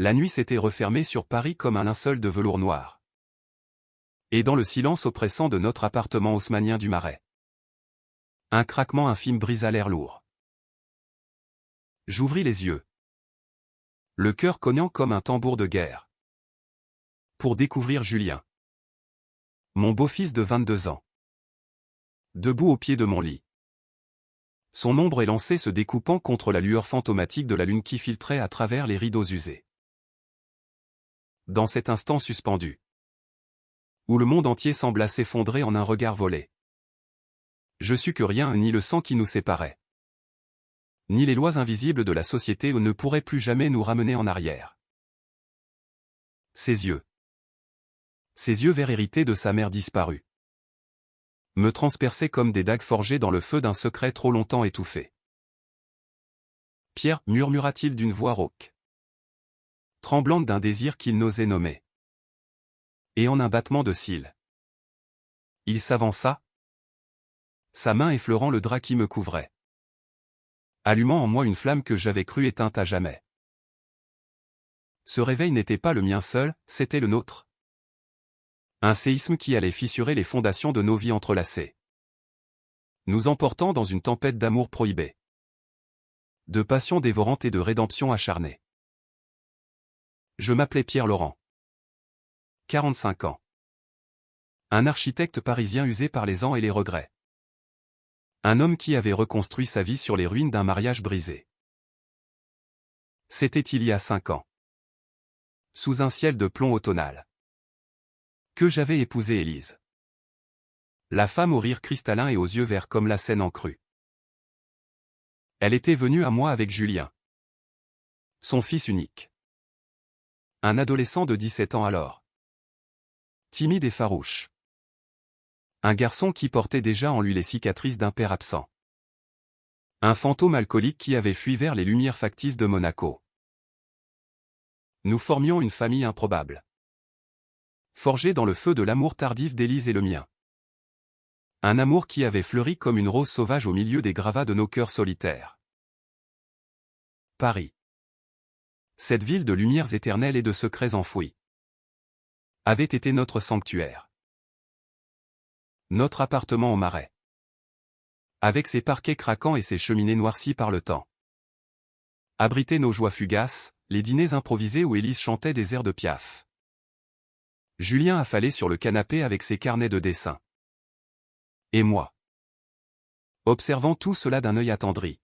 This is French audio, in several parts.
La nuit s'était refermée sur Paris comme un linceul de velours noir. Et dans le silence oppressant de notre appartement haussmannien du Marais, un craquement infime brisa l'air lourd. J'ouvris les yeux, le cœur cognant comme un tambour de guerre, pour découvrir Julien. Mon beau-fils de 22 ans. Debout au pied de mon lit. Son ombre élancée se découpant contre la lueur fantomatique de la lune qui filtrait à travers les rideaux usés. Dans cet instant suspendu, où le monde entier sembla s'effondrer en un regard volé, je sus que rien ni le sang qui nous séparait, ni les lois invisibles de la société ne pourraient plus jamais nous ramener en arrière. Ses yeux verts hérités de sa mère disparue, me transperçaient comme des dagues forgées dans le feu d'un secret trop longtemps étouffé. « Pierre, murmura-t-il d'une voix rauque, tremblante d'un désir qu'il n'osait nommer. Et en un battement de cils, il s'avança, sa main effleurant le drap qui me couvrait, allumant en moi une flamme que j'avais cru éteinte à jamais. Ce réveil n'était pas le mien seul, c'était le nôtre. Un séisme qui allait fissurer les fondations de nos vies entrelacées, nous emportant dans une tempête d'amour prohibé, de passion dévorante et de rédemption acharnée. Je m'appelais Pierre Laurent. 45 ans. Un architecte parisien usé par les ans et les regrets. Un homme qui avait reconstruit sa vie sur les ruines d'un mariage brisé. C'était il y a 5 ans. Sous un ciel de plomb automnal, que j'avais épousé Élise. La femme au rire cristallin et aux yeux verts comme la Seine en crue. Elle était venue à moi avec Julien, son fils unique. Un adolescent de 17 ans alors. Timide et farouche. Un garçon qui portait déjà en lui les cicatrices d'un père absent. Un fantôme alcoolique qui avait fui vers les lumières factices de Monaco. Nous formions une famille improbable, forgée dans le feu de l'amour tardif d'Élise et le mien. Un amour qui avait fleuri comme une rose sauvage au milieu des gravats de nos cœurs solitaires. Paris. Cette ville de lumières éternelles et de secrets enfouis, avait été notre sanctuaire. Notre appartement au Marais, avec ses parquets craquants et ses cheminées noircies par le temps, abritait nos joies fugaces, les dîners improvisés où Élise chantait des airs de Piaf. Julien affalé sur le canapé avec ses carnets de dessin. Et moi, observant tout cela d'un œil attendri,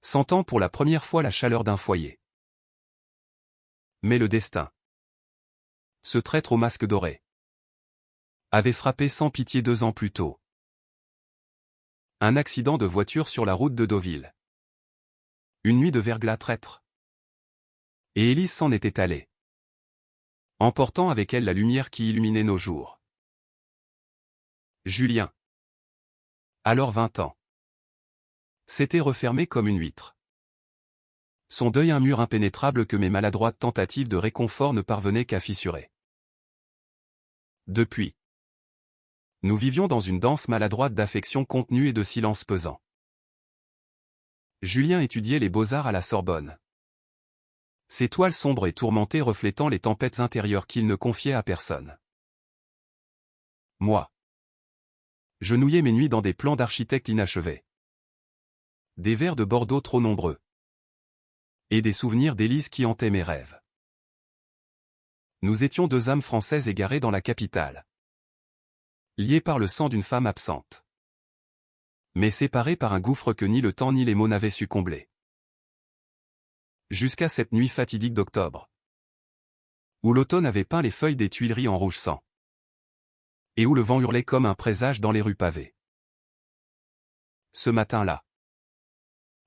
sentant pour la première fois la chaleur d'un foyer. Mais le destin, ce traître au masque doré, avait frappé sans pitié 2 ans plus tôt. Un accident de voiture sur la route de Deauville. Une nuit de verglas traître. Et Élise s'en était allée, emportant avec elle la lumière qui illuminait nos jours. Julien, alors 20 ans, s'était refermé comme une huître. Son deuil un mur impénétrable que mes maladroites tentatives de réconfort ne parvenaient qu'à fissurer. Depuis, nous vivions dans une danse maladroite d'affection contenue et de silence pesant. Julien étudiait les beaux-arts à la Sorbonne. Ses toiles sombres et tourmentées reflétant les tempêtes intérieures qu'il ne confiait à personne. Moi, je nouillais mes nuits dans des plans d'architecte inachevés. Des vers de Bordeaux trop nombreux. Et des souvenirs d'Élise qui hantaient mes rêves. Nous étions 2 âmes françaises égarées dans la capitale, liées par le sang d'une femme absente, mais séparées par un gouffre que ni le temps ni les mots n'avaient su combler. Jusqu'à cette nuit fatidique d'octobre, où l'automne avait peint les feuilles des Tuileries en rouge sang, et où le vent hurlait comme un présage dans les rues pavées. Ce matin-là,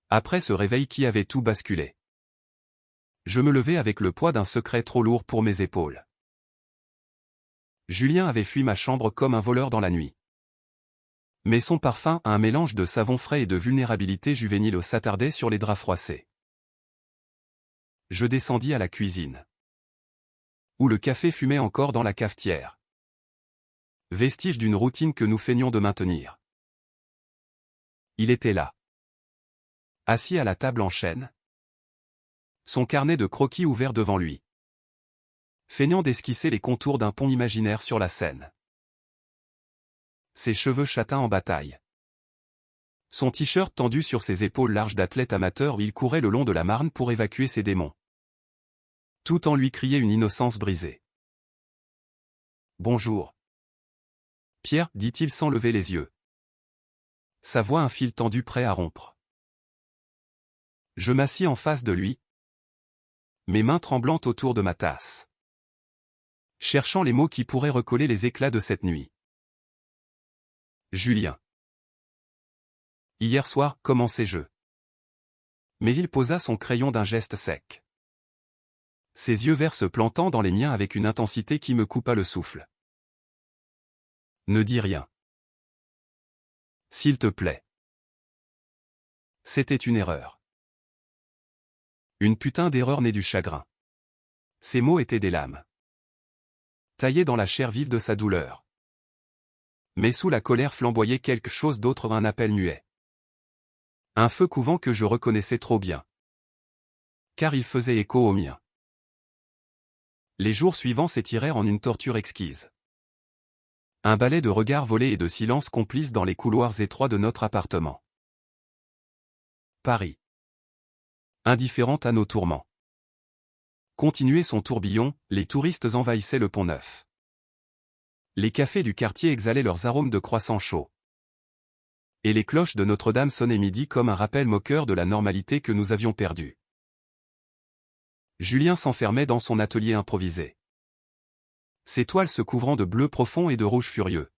après ce réveil qui avait tout basculé, je me levai avec le poids d'un secret trop lourd pour mes épaules. Julien avait fui ma chambre comme un voleur dans la nuit. Mais son parfum, un mélange de savon frais et de vulnérabilité juvénile, s'attardait sur les draps froissés. Je descendis à la cuisine, où le café fumait encore dans la cafetière, vestige d'une routine que nous feignions de maintenir. Il était là, assis à la table en chêne, Son carnet de croquis ouvert devant lui. Feignant d'esquisser les contours d'un pont imaginaire sur la Seine. Ses cheveux châtains en bataille. Son t-shirt tendu sur ses épaules larges d'athlète amateur, il courait le long de la Marne pour évacuer ses démons. Tout en lui criait une innocence brisée. Bonjour. Pierre, dit-il sans lever les yeux. Sa voix un fil tendu prêt à rompre. Je m'assis en face de lui, mes mains tremblantes autour de ma tasse, cherchant les mots qui pourraient recoller les éclats de cette nuit. Julien. Hier soir, commençai-je. Mais il posa son crayon d'un geste sec. Ses yeux verts se plantant dans les miens avec une intensité qui me coupa le souffle. Ne dis rien. S'il te plaît. C'était une erreur. Une putain d'erreur née du chagrin. Ces mots étaient des lames. Taillées dans la chair vive de sa douleur. Mais sous la colère flamboyait quelque chose d'autre, un appel muet. Un feu couvant que je reconnaissais trop bien. Car il faisait écho au mien. Les jours suivants s'étirèrent en une torture exquise. Un balai de regards volés et de silence complices dans les couloirs étroits de notre appartement. Paris. Indifférente à nos tourments. Continuait son tourbillon, les touristes envahissaient le Pont-Neuf. Les cafés du quartier exhalaient leurs arômes de croissants chauds. Et les cloches de Notre-Dame sonnaient midi comme un rappel moqueur de la normalité que nous avions perdue. Julien s'enfermait dans son atelier improvisé. Ses toiles se couvrant de bleu profond et de rouge furieux.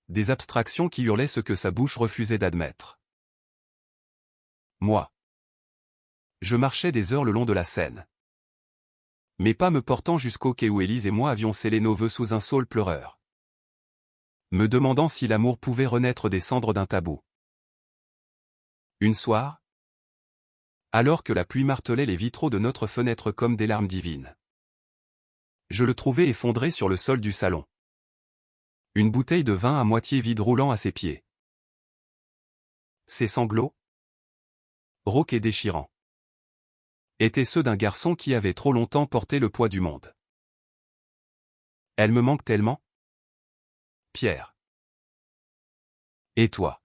Des abstractions qui hurlaient ce que sa bouche refusait d'admettre. Moi. Je marchais des heures le long de la Seine. Mes pas me portant jusqu'au quai où Élise et moi avions scellé nos vœux sous un saule pleureur. Me demandant si l'amour pouvait renaître des cendres d'un tabou. Une soir, alors que la pluie martelait les vitraux de notre fenêtre comme des larmes divines. Je le trouvais effondré sur le sol du salon. Une bouteille de vin à moitié vide roulant à ses pieds. Ses sanglots, rauques et déchirants, étaient ceux d'un garçon qui avait trop longtemps porté le poids du monde. Elle me manque tellement. Pierre. Et toi?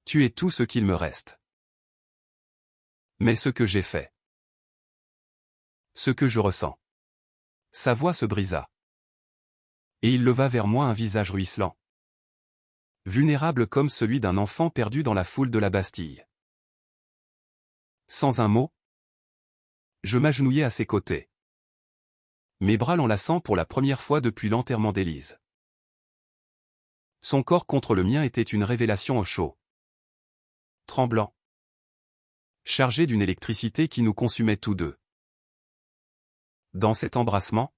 Tu es tout ce qu'il me reste. Mais ce que j'ai fait. Ce que je ressens. Sa voix se brisa. Et il leva vers moi un visage ruisselant. Vulnérable comme celui d'un enfant perdu dans la foule de la Bastille. Sans un mot, je m'agenouillai à ses côtés. Mes bras l'enlaçant pour la première fois depuis l'enterrement d'Élise. Son corps contre le mien était une révélation au chaud. Tremblant. Chargé d'une électricité qui nous consumait tous deux. Dans cet embrassement,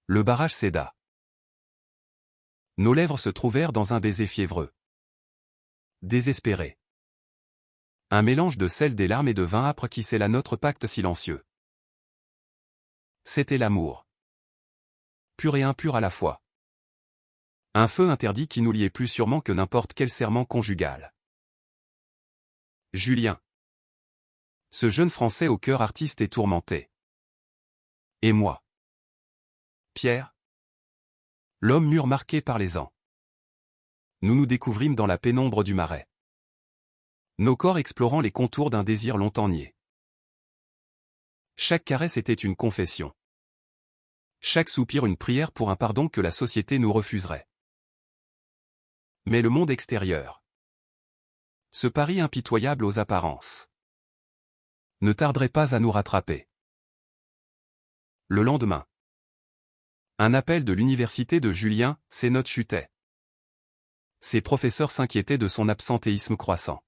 le barrage céda. Nos lèvres se trouvèrent dans un baiser fiévreux. Désespéré. Un mélange de sel, des larmes et de vin âpre qui scella notre pacte silencieux. C'était l'amour. Pur et impur à la fois. Un feu interdit qui nous liait plus sûrement que n'importe quel serment conjugal. Julien. Ce jeune Français au cœur artiste et tourmenté. Et moi. Pierre. L'homme mûr marqué par les ans. Nous nous découvrîmes dans la pénombre du marais. Nos corps explorant les contours d'un désir longtemps nié. Chaque caresse était une confession. Chaque soupir une prière pour un pardon que la société nous refuserait. Mais le monde extérieur. Ce pari impitoyable aux apparences. Ne tarderait pas à nous rattraper. Le lendemain. Un appel de l'université de Julien, ses notes chutaient. Ses professeurs s'inquiétaient de son absentéisme croissant.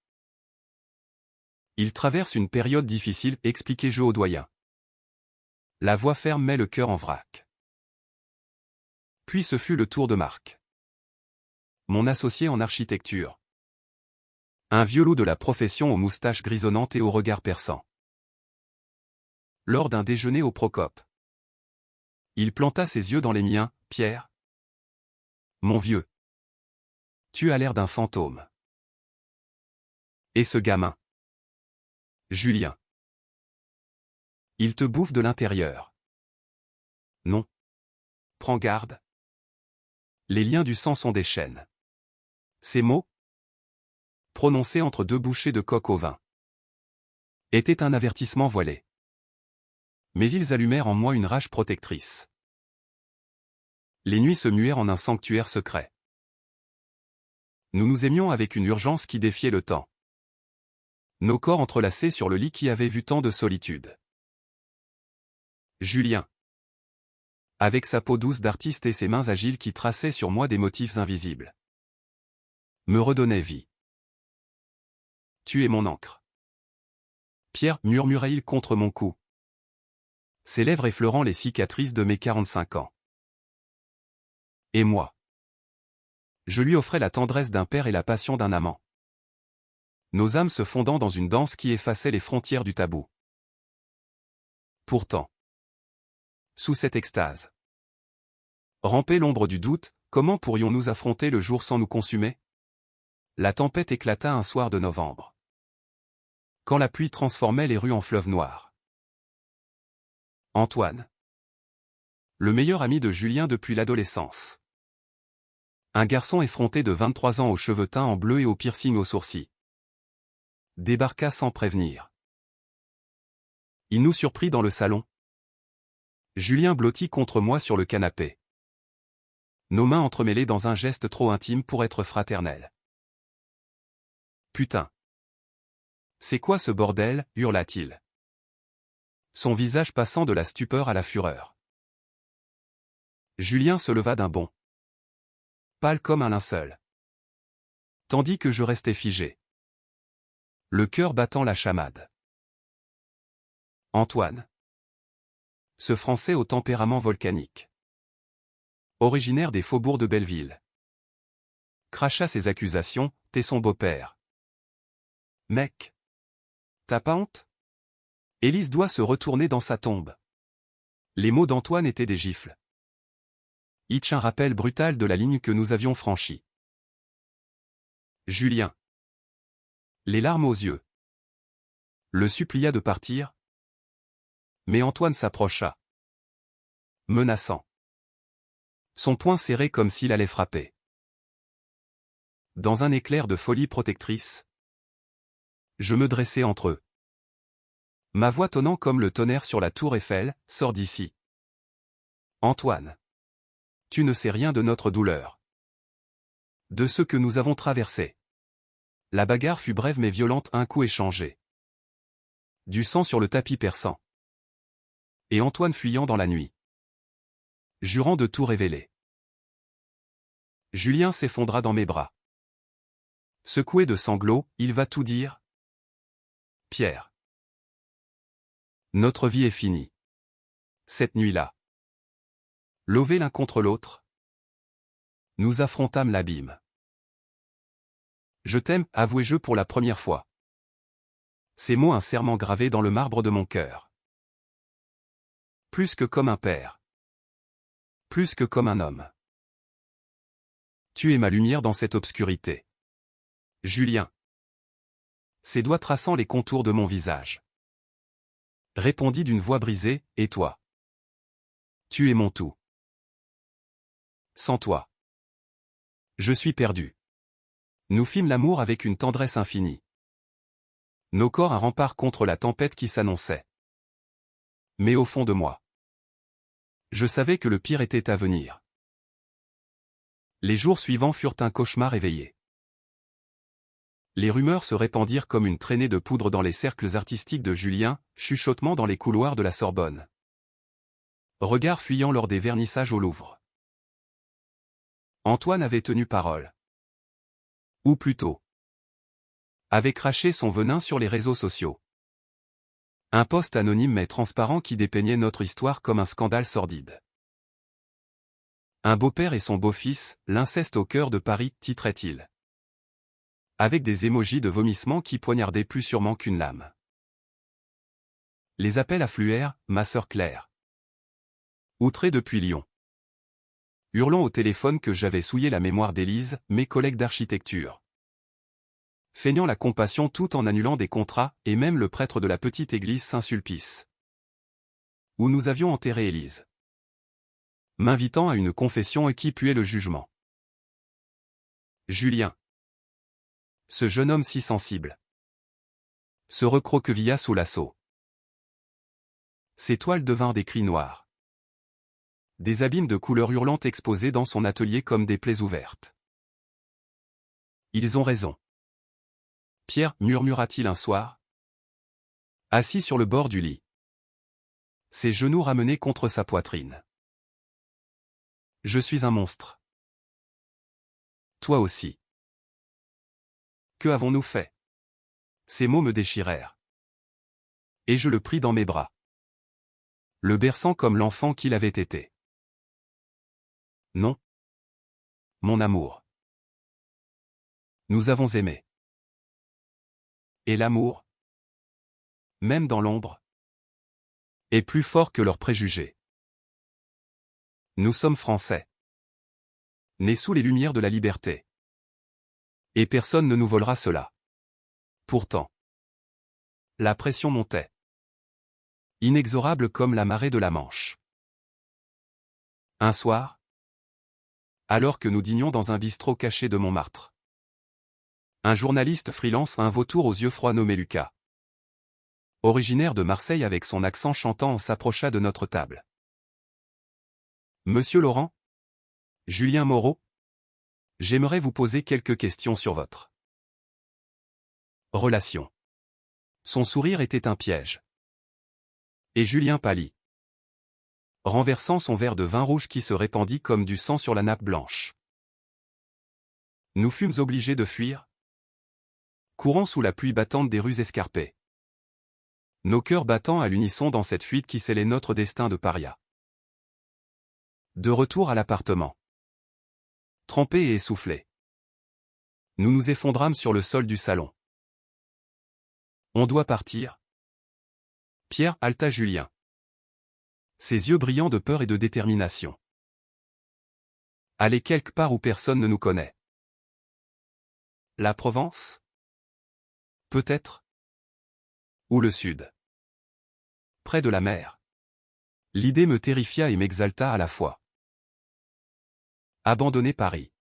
Il traverse une période difficile, expliquai-je au doyen. La voix ferme met le cœur en vrac. Puis ce fut le tour de Marc. Mon associé en architecture. Un vieux loup de la profession aux moustaches grisonnantes et au regard perçant. Lors d'un déjeuner au Procope. Il planta ses yeux dans les miens. Pierre. Mon vieux. Tu as l'air d'un fantôme. Et ce gamin. Julien. Il te bouffe de l'intérieur. Non. Prends garde. Les liens du sang sont des chaînes. Ces mots, prononcés entre deux bouchées de coque au vin, étaient un avertissement voilé. Mais ils allumèrent en moi une rage protectrice. Les nuits se muèrent en un sanctuaire secret. Nous nous aimions avec une urgence qui défiait le temps. Nos corps entrelacés sur le lit qui avait vu tant de solitude. Julien, avec sa peau douce d'artiste et ses mains agiles qui traçaient sur moi des motifs invisibles, me redonnait vie. Tu es mon encre. Pierre, murmura-t-il contre mon cou, ses lèvres effleurant les cicatrices de mes 45 ans. Et moi, je lui offrais la tendresse d'un père et la passion d'un amant. Nos âmes se fondant dans une danse qui effaçait les frontières du tabou. Pourtant, sous cette extase, rampait l'ombre du doute. Comment pourrions-nous affronter le jour sans nous consumer? La tempête éclata un soir de novembre, quand la pluie transformait les rues en fleuve noir. Antoine, le meilleur ami de Julien depuis l'adolescence. Un garçon effronté de 23 ans aux cheveux teints en bleu et au piercing aux sourcils, débarqua sans prévenir. Il nous surprit dans le salon. Julien blottit contre moi sur le canapé, nos mains entremêlées dans un geste trop intime pour être fraternel. Putain! C'est quoi ce bordel? Hurla-t-il, son visage passant de la stupeur à la fureur. Julien se leva d'un bond, pâle comme un linceul, tandis que je restais figé, le cœur battant la chamade. Antoine, ce Français au tempérament volcanique, originaire des faubourgs de Belleville, cracha ses accusations. T'es son beau-père. Mec, t'as pas honte? Élise doit se retourner dans sa tombe. Les mots d'Antoine étaient des gifles. Itch, un rappel brutal de la ligne que nous avions franchie. Julien, les larmes aux yeux, le supplia de partir. Mais Antoine s'approcha, menaçant, son poing serré comme s'il allait frapper. Dans un éclair de folie protectrice, je me dressai entre eux, ma voix tonnant comme le tonnerre sur la tour Eiffel. Sors d'ici. Antoine, tu ne sais rien de notre douleur, de ce que nous avons traversé. La bagarre fut brève mais violente, un coup échangé. Du sang sur le tapis perçant. Et Antoine fuyant dans la nuit, jurant de tout révéler. Julien s'effondra dans mes bras. Secoué de sanglots, il va tout dire. Pierre, notre vie est finie. Cette nuit-là, lovés l'un contre l'autre, nous affrontâmes l'abîme. Je t'aime, avouai-je pour la première fois. Ces mots, un serment gravé dans le marbre de mon cœur. Plus que comme un père. Plus que comme un homme. Tu es ma lumière dans cette obscurité. Julien. Ses doigts traçant les contours de mon visage, répondit d'une voix brisée, et toi? Tu es mon tout. Sans toi, je suis perdu. Nous fîmes l'amour avec une tendresse infinie. Nos corps un rempart contre la tempête qui s'annonçait. Mais au fond de moi, je savais que le pire était à venir. Les jours suivants furent un cauchemar éveillé. Les rumeurs se répandirent comme une traînée de poudre dans les cercles artistiques de Julien, chuchotement dans les couloirs de la Sorbonne. Regards fuyants lors des vernissages au Louvre. Antoine avait tenu parole. Ou plutôt, avait craché son venin sur les réseaux sociaux. Un post anonyme mais transparent qui dépeignait notre histoire comme un scandale sordide. Un beau-père et son beau-fils, l'inceste au cœur de Paris, titrait-il. Avec des émojis de vomissement qui poignardaient plus sûrement qu'une lame. Les appels affluèrent, ma sœur Claire. Outrée depuis Lyon. Hurlant au téléphone que j'avais souillé la mémoire d'Élise, mes collègues d'architecture. feignant la compassion tout en annulant des contrats, et même le prêtre de la petite église Saint-Sulpice, où nous avions enterré Élise, m'invitant à une confession et qui puait le jugement. Julien. Ce jeune homme si sensible se recroquevilla sous l'assaut. Ses toiles devinrent des cris noirs. Des abîmes de couleurs hurlantes exposés dans son atelier comme des plaies ouvertes. Ils ont raison. Pierre, murmura-t-il un soir, assis sur le bord du lit, ses genoux ramenés contre sa poitrine. Je suis un monstre. Toi aussi. Que avons-nous fait? Ces mots me déchirèrent. Et je le pris dans mes bras, le berçant comme l'enfant qu'il avait été. Non. Mon amour. Nous avons aimé. Et l'amour, même dans l'ombre, est plus fort que leurs préjugés. Nous sommes Français, nés sous les lumières de la liberté. Et personne ne nous volera cela. Pourtant, la pression montait, inexorable comme la marée de la Manche. Un soir, alors que nous dînions dans un bistrot caché de Montmartre, un journaliste freelance, un vautour aux yeux froids nommé Lucas, originaire de Marseille avec son accent chantant, s'approcha de notre table. Monsieur Laurent? Julien Moreau? J'aimerais vous poser quelques questions sur votre relation. Son sourire était un piège. Et Julien pâlit, renversant son verre de vin rouge qui se répandit comme du sang sur la nappe blanche. Nous fûmes obligés de fuir, courant sous la pluie battante des rues escarpées, nos cœurs battant à l'unisson dans cette fuite qui scellait notre destin de paria. De retour à l'appartement, trempés et essoufflés, nous nous effondrâmes sur le sol du salon. On doit partir. Pierre halta Julien, ses yeux brillants de peur et de détermination. Aller quelque part où personne ne nous connaît. La Provence? Peut-être. Ou le Sud. Près de la mer. L'idée me terrifia et m'exalta à la fois. Abandonner Paris.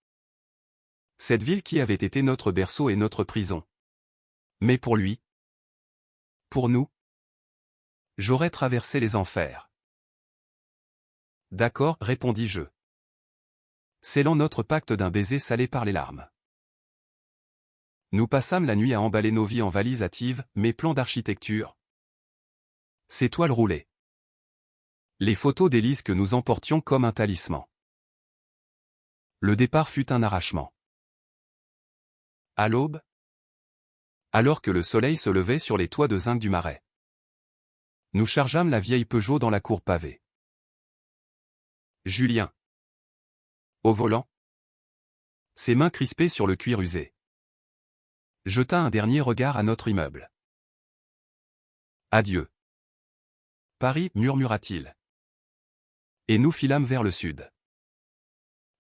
Cette ville qui avait été notre berceau et notre prison. Mais pour lui, pour nous, j'aurais traversé les enfers. D'accord, répondis-je, scellant notre pacte d'un baiser salé par les larmes. Nous passâmes la nuit à emballer nos vies en valises hâtives, mes plans d'architecture, ces toiles roulées, les photos d'Élise que nous emportions comme un talisman. Le départ fut un arrachement. À l'aube, alors que le soleil se levait sur les toits de zinc du Marais, nous chargeâmes la vieille Peugeot dans la cour pavée. Julien, au volant, ses mains crispées sur le cuir usé, jeta un dernier regard à notre immeuble. Adieu. Paris, murmura-t-il. Et nous filâmes vers le sud,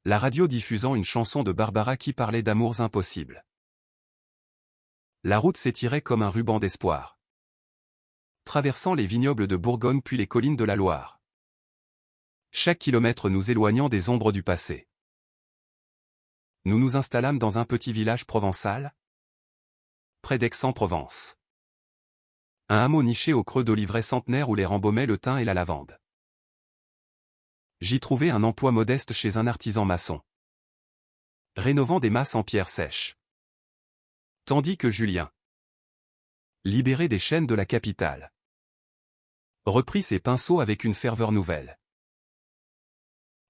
la radio diffusant une chanson de Barbara qui parlait d'amours impossibles. La route s'étirait comme un ruban d'espoir, traversant les vignobles de Bourgogne puis les collines de la Loire, chaque kilomètre nous éloignant des ombres du passé. Nous nous installâmes dans un petit village provençal, près d'Aix-en-Provence. Un hameau niché au creux d'olivraies centenaires où les rembaumaient le thym et la lavande. J'y trouvai un emploi modeste chez un artisan maçon, rénovant des masses en pierre sèche. Tandis que Julien, libéré des chaînes de la capitale, reprit ses pinceaux avec une ferveur nouvelle.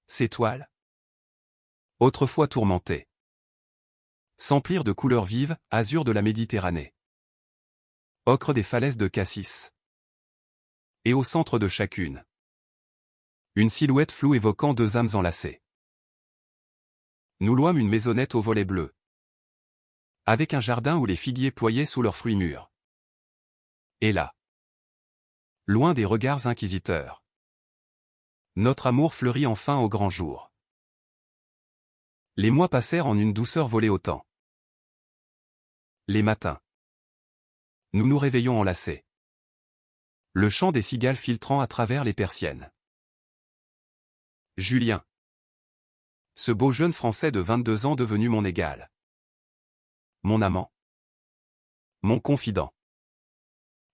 Ces toiles, autrefois tourmentées, s'emplirent de couleurs vives, azur de la Méditerranée, ocre des falaises de Cassis. Et au centre de chacune, une silhouette floue évoquant deux âmes enlacées. Nous louâmes une maisonnette aux volets bleus, avec un jardin où les figuiers ployaient sous leurs fruits mûrs. Et là, loin des regards inquisiteurs, notre amour fleurit enfin au grand jour. Les mois passèrent en une douceur volée au temps. Les matins. Nous nous réveillons enlacés. Le chant des cigales filtrant à travers les persiennes. Julien. Ce beau jeune Français de 22 ans devenu mon égal. Mon amant. Mon confident.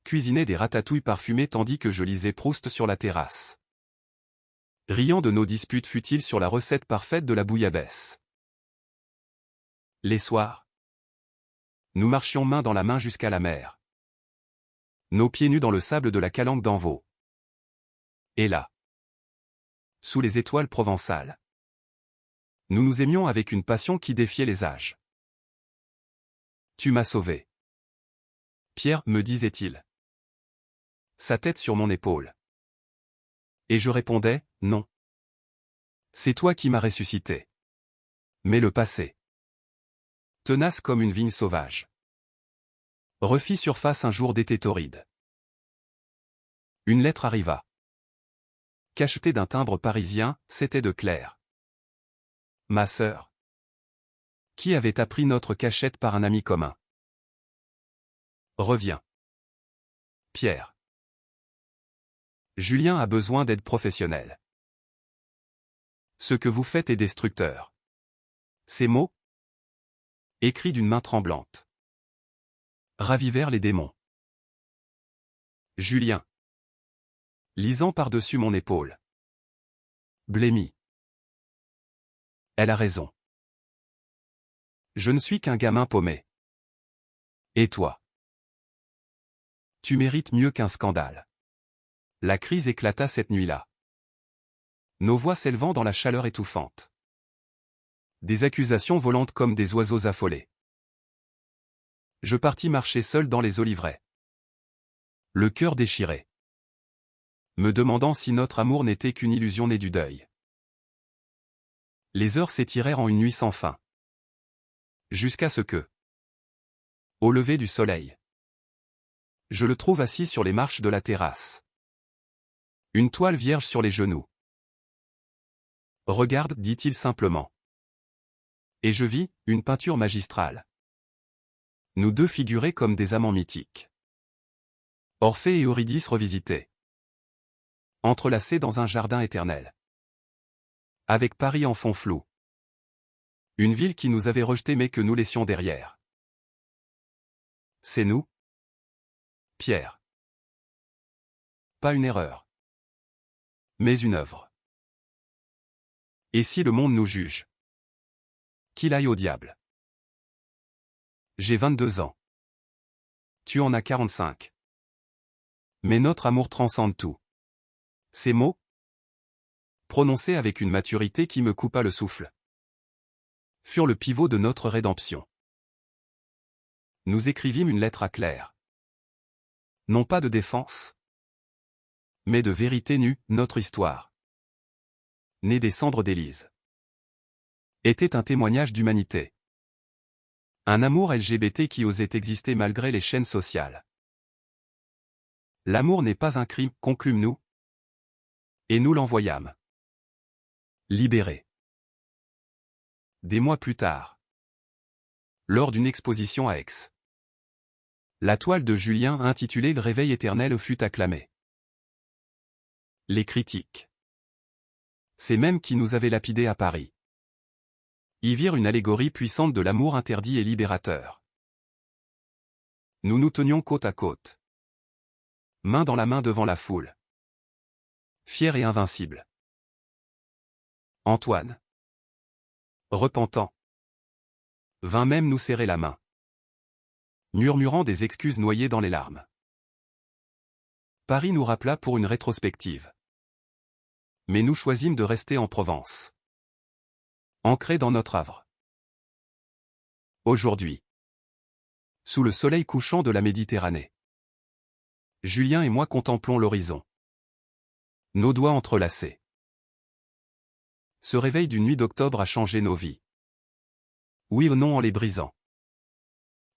Cuisinait des ratatouilles parfumées tandis que je lisais Proust sur la terrasse. Riant de nos disputes futiles sur la recette parfaite de la bouillabaisse. Les soirs. Nous marchions main dans la main jusqu'à la mer. Nos pieds nus dans le sable de la calanque d'Envaux. Et là. Sous les étoiles provençales. Nous nous aimions avec une passion qui défiait les âges. Tu m'as sauvé. Pierre, me disait-il. Sa tête sur mon épaule. Et je répondais, non. C'est toi qui m'as ressuscité. Mais le passé. Tenace comme une vigne sauvage. Refit surface un jour d'été torride. Une lettre arriva. Cachetée d'un timbre parisien, c'était de Claire. Ma sœur. Qui avait appris notre cachette par un ami commun. Reviens. Pierre. Julien a besoin d'aide professionnelle. Ce que vous faites est destructeur. Ces mots, écrits d'une main tremblante, ravivèrent les démons. Julien. Lisant par-dessus mon épaule. Blêmi. Elle a raison. Je ne suis qu'un gamin paumé. Et toi? Tu mérites mieux qu'un scandale. La crise éclata cette nuit-là. Nos voix s'élevant dans la chaleur étouffante. Des accusations volantes comme des oiseaux affolés. Je partis marcher seul dans les oliveraies. Le cœur déchiré. Me demandant si notre amour n'était qu'une illusion née du deuil. Les heures s'étirèrent en une nuit sans fin. Jusqu'à ce que, au lever du soleil, je le trouve assis sur les marches de la terrasse. Une toile vierge sur les genoux. Regarde, dit-il simplement. Et je vis, une peinture magistrale. Nous deux figurés comme des amants mythiques. Orphée et Eurydice revisités. Entrelacés dans un jardin éternel. Avec Paris en fond flou. Une ville qui nous avait rejetés mais que nous laissions derrière. C'est nous? Pierre. Pas une erreur. Mais une œuvre. Et si le monde nous juge? Qu'il aille au diable. J'ai 22 ans. Tu en as 45. Mais notre amour transcende tout. Ces mots, prononcés avec une maturité qui me coupa le souffle, furent le pivot de notre rédemption. Nous écrivîmes une lettre à Claire. Non pas de défense, mais de vérité nue, notre histoire, née des cendres d'Élise, était un témoignage d'humanité. Un amour LGBT qui osait exister malgré les chaînes sociales. L'amour n'est pas un crime, conclûmes-nous. Et nous l'envoyâmes. Libéré. Des mois plus tard. Lors d'une exposition à Aix. La toile de Julien intitulée Le Réveil éternel fut acclamée. Les critiques. Ces mêmes qui nous avaient lapidés à Paris. Y virent une allégorie puissante de l'amour interdit et libérateur. Nous nous tenions côte à côte. Main dans la main devant la foule. Fiers et invincibles. Antoine. Repentant. Vint même nous serrer la main. Murmurant des excuses noyées dans les larmes. Paris nous rappela pour une rétrospective. Mais nous choisîmes de rester en Provence. Ancrés dans notre havre. Aujourd'hui. Sous le soleil couchant de la Méditerranée. Julien et moi contemplons l'horizon. Nos doigts entrelacés. Ce réveil d'une nuit d'octobre a changé nos vies. Oui ou non en les brisant.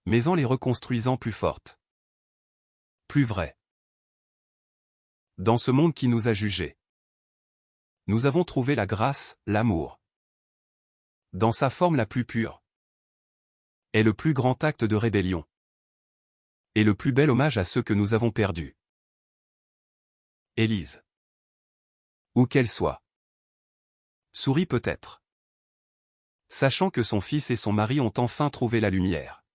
Mais en les reconstruisant plus fortes. Plus vraies. Dans ce monde qui nous a jugés. Nous avons trouvé la grâce, l'amour. Dans sa forme la plus pure. est le plus grand acte de rébellion. Et le plus bel hommage à ceux que nous avons perdus. Élise. Où qu'elle soit. Sourit peut-être. Sachant que son fils et son mari ont enfin trouvé la lumière.